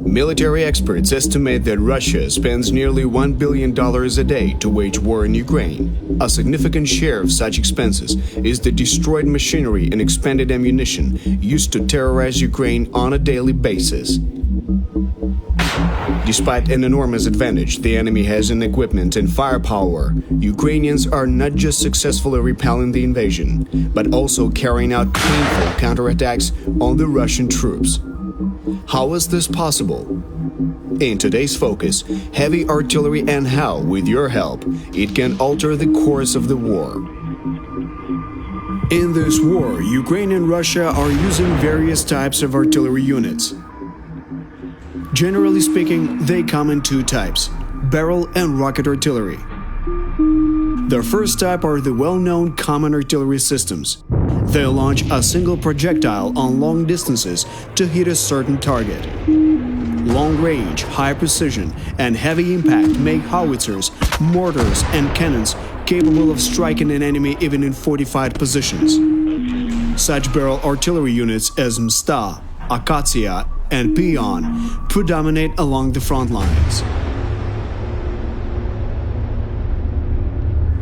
Military experts estimate that Russia spends nearly $1 billion a day to wage war in Ukraine. A significant share of such expenses is the destroyed machinery and expended ammunition used to terrorize Ukraine on a daily basis. Despite an enormous advantage the enemy has in equipment and firepower, Ukrainians are not just successfully repelling the invasion, but also carrying out painful counterattacks on the Russian troops. How is this possible? In today's focus, heavy artillery and how, with your help, it can alter the course of the war. In this war, Ukraine and Russia are using various types of artillery units. Generally speaking, they come in two types: barrel and rocket artillery. The first type are the well-known common artillery systems. They launch a single projectile on long distances to hit a certain target. Long range, high precision, and heavy impact make howitzers, mortars, and cannons capable of striking an enemy even in fortified positions. Such barrel artillery units as Msta, Akatsiya, and Pion predominate along the front lines.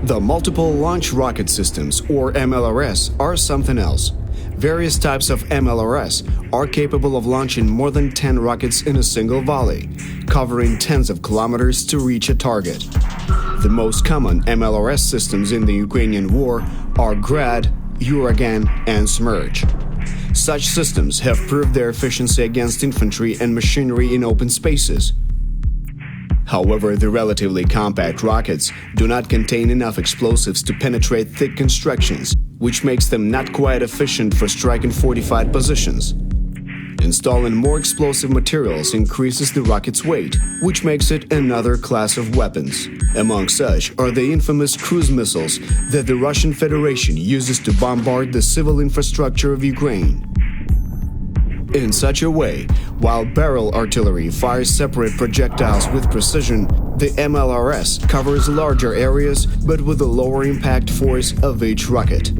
The multiple launch rocket systems, or MLRS, are something else. Various types of MLRS are capable of launching more than 10 rockets in a single volley, covering tens of kilometers to reach a target. The most common MLRS systems in the Ukrainian war are Grad, Uragan, and Smerch. Such systems have proved their efficiency against infantry and machinery in open spaces. However, the relatively compact rockets do not contain enough explosives to penetrate thick constructions, which makes them not quite efficient for striking fortified positions. Installing more explosive materials increases the rocket's weight, which makes it another class of weapons. Among such are the infamous cruise missiles that the Russian Federation uses to bombard the civil infrastructure of Ukraine. In such a way, while barrel artillery fires separate projectiles with precision, the MLRS covers larger areas but with a lower impact force of each rocket.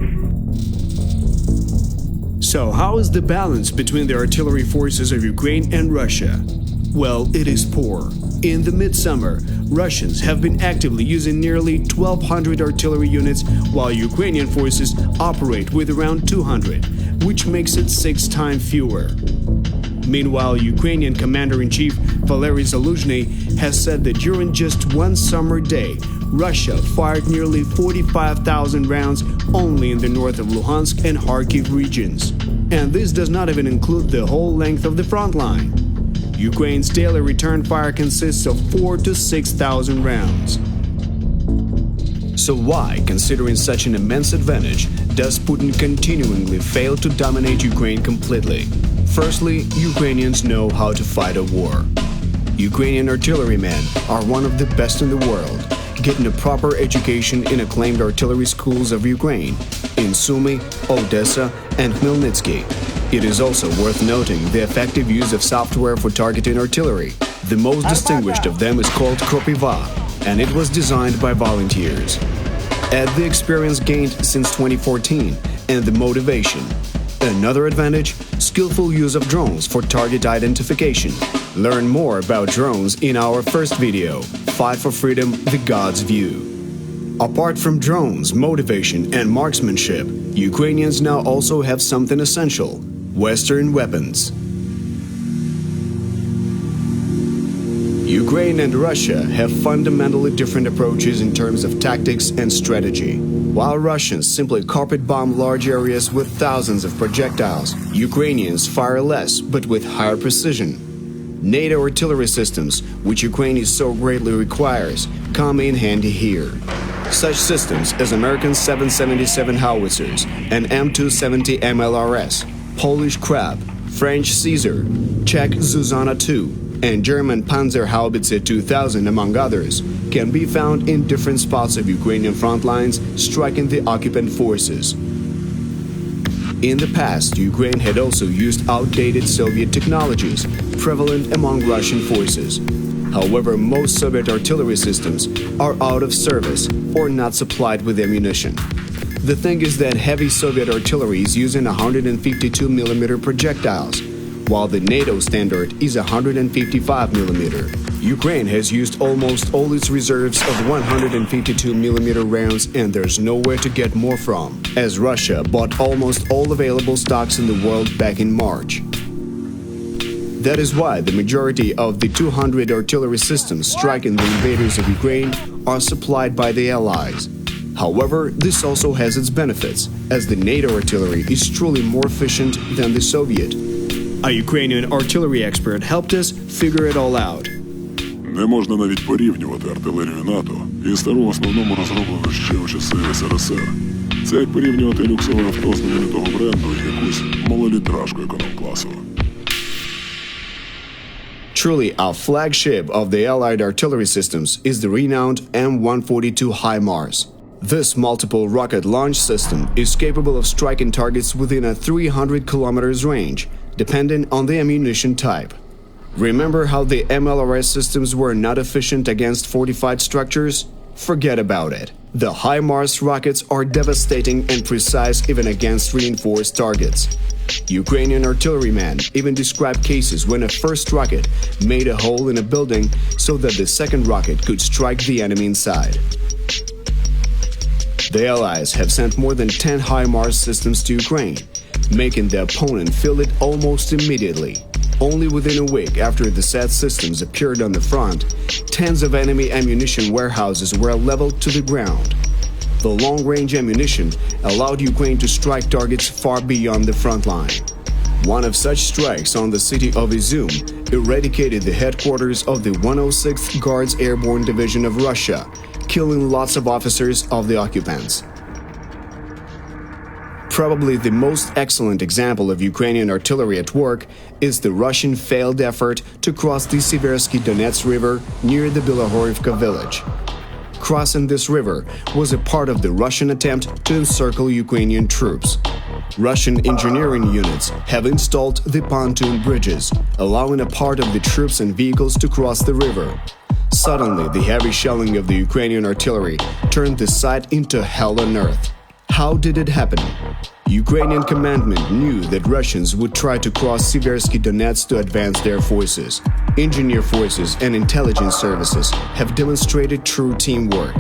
So how is the balance between the artillery forces of Ukraine and Russia? Well, it is poor. In the midsummer, Russians have been actively using nearly 1,200 artillery units, while Ukrainian forces operate with around 200, which makes it 6 times fewer. Meanwhile, Ukrainian Commander-in-Chief Volodymyr Zelensky has said that during just one summer day, Russia fired nearly 45,000 rounds only in the north of Luhansk and Kharkiv regions. And this does not even include the whole length of the front line. Ukraine's daily return fire consists of 4,000 to 6,000 rounds. So why, considering such an immense advantage, does Putin continually fail to dominate Ukraine completely? Firstly, Ukrainians know how to fight a war. Ukrainian artillerymen are one of the best in the world, getting a proper education in acclaimed artillery schools of Ukraine, in Sumy, Odessa, and Khmelnytsky. It is also worth noting the effective use of software for targeting artillery. The most distinguished of them is called Kropiva, and it was designed by volunteers. Add the experience gained since 2014 and the motivation. Another advantage, skillful use of drones for target identification. Learn more about drones in our first video, Fight for Freedom, the God's View. Apart from drones, motivation, and marksmanship, Ukrainians now also have something essential: Western weapons. Ukraine and Russia have fundamentally different approaches in terms of tactics and strategy. While Russians simply carpet bomb large areas with thousands of projectiles, Ukrainians fire less but with higher precision. NATO artillery systems, which Ukraine is so greatly requires, come in handy here. Such systems as American 777 howitzers and M270 MLRS, Polish Krab, French Caesar, Czech Zuzana II, and German Panzerhaubitze 2000, among others, can be found in different spots of Ukrainian front lines, striking the occupant forces. In the past, Ukraine had also used outdated Soviet technologies, prevalent among Russian forces. However, most Soviet artillery systems are out of service or not supplied with ammunition. The thing is that heavy Soviet artillery is using 152mm projectiles, while the NATO standard is 155mm. Ukraine has used almost all its reserves of 152mm rounds, and there's nowhere to get more from, as Russia bought almost all available stocks in the world back in March. That is why the majority of the 200 artillery systems striking the invaders of Ukraine are supplied by the Allies. However, this also has its benefits, as the NATO artillery is truly more efficient than the Soviet. A Ukrainian artillery expert helped us figure it all out. Не можна навіть порівнювати артилерію НАТО і стару в основному розроблену ще у часи СРСР. Це як порівнювати люксове авто знаменитого бренду і якусь малолітражку економ-класу. Truly, a flagship of the Allied artillery systems is the renowned M142 HIMARS. This multiple rocket launch system is capable of striking targets within a 300 kilometers range, depending on the ammunition type. Remember how the MLRS systems were not efficient against fortified structures? Forget about it. The HIMARS rockets are devastating and precise even against reinforced targets. Ukrainian artillerymen even described cases when a first rocket made a hole in a building so that the second rocket could strike the enemy inside. The Allies have sent more than 10 HIMARS systems to Ukraine, making the opponent feel it almost immediately. Only within a week after the said systems appeared on the front, tens of enemy ammunition warehouses were leveled to the ground. The long-range ammunition allowed Ukraine to strike targets far beyond the front line. One of such strikes on the city of Izum eradicated the headquarters of the 106th Guards Airborne Division of Russia, killing lots of officers of the occupants. Probably the most excellent example of Ukrainian artillery at work is the Russian failed effort to cross the Seversky Donets River near the Bilohorivka village. Crossing this river was a part of the Russian attempt to encircle Ukrainian troops. Russian engineering units have installed the pontoon bridges, allowing a part of the troops and vehicles to cross the river. Suddenly, the heavy shelling of the Ukrainian artillery turned the site into hell on earth. How did it happen? Ukrainian commandment knew that Russians would try to cross Seversky Donets to advance their forces. Engineer forces and intelligence services have demonstrated true teamwork.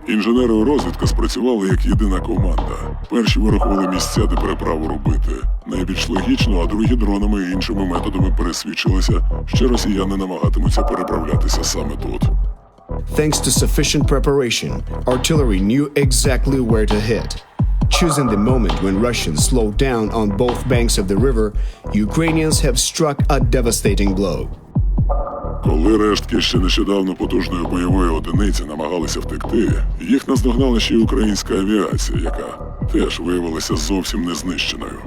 Інженери у розвідка спрацювали як єдина команда. Перші вирахували місця, де переправу робити. Найбільш логічно, а другі дронами і іншими методами пересвідчилися, що росіяни намагатимуться переправлятися саме тут. Thanks to sufficient preparation, artillery knew exactly where to hit. Choosing the moment when Russians slowed down on both banks of the river, Ukrainians have struck a devastating blow. Коли рештки ще нещодавно потужної бойової одиниці намагалися втекти, їх наздогнала ще й українська авіація, яка теж виявилася зовсім не знищеною.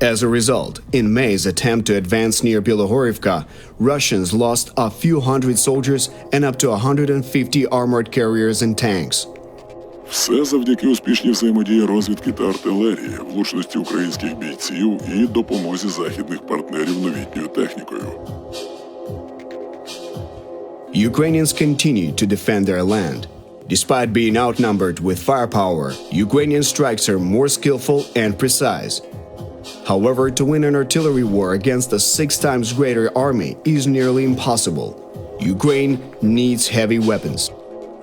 As a result, in May's attempt to advance near Bilohorivka, Russians lost a few hundred soldiers and up to 150 armored carriers and tanks. Все завдяки успішній взаємодії розвідки та артилерії, влучності українських бійців і допомозі західних партнерів новітньою технікою. Ukrainians continue to defend their land. Despite being outnumbered with firepower, Ukrainian strikes are more skillful and precise. However, to win an artillery war against a 6 times greater army is nearly impossible. Ukraine needs heavy weapons.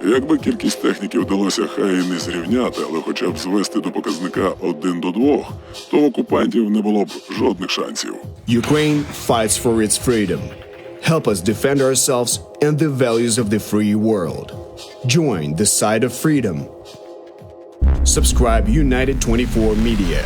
Якби кількість техніки вдалося хай і не зрівняти, але хоча б звести до показника 1 до 2, то в окупантів не було б жодних шансів. Ukraine fights for its freedom. Help us defend ourselves and the values of the free world. Join the side of freedom. Subscribe United24 Media.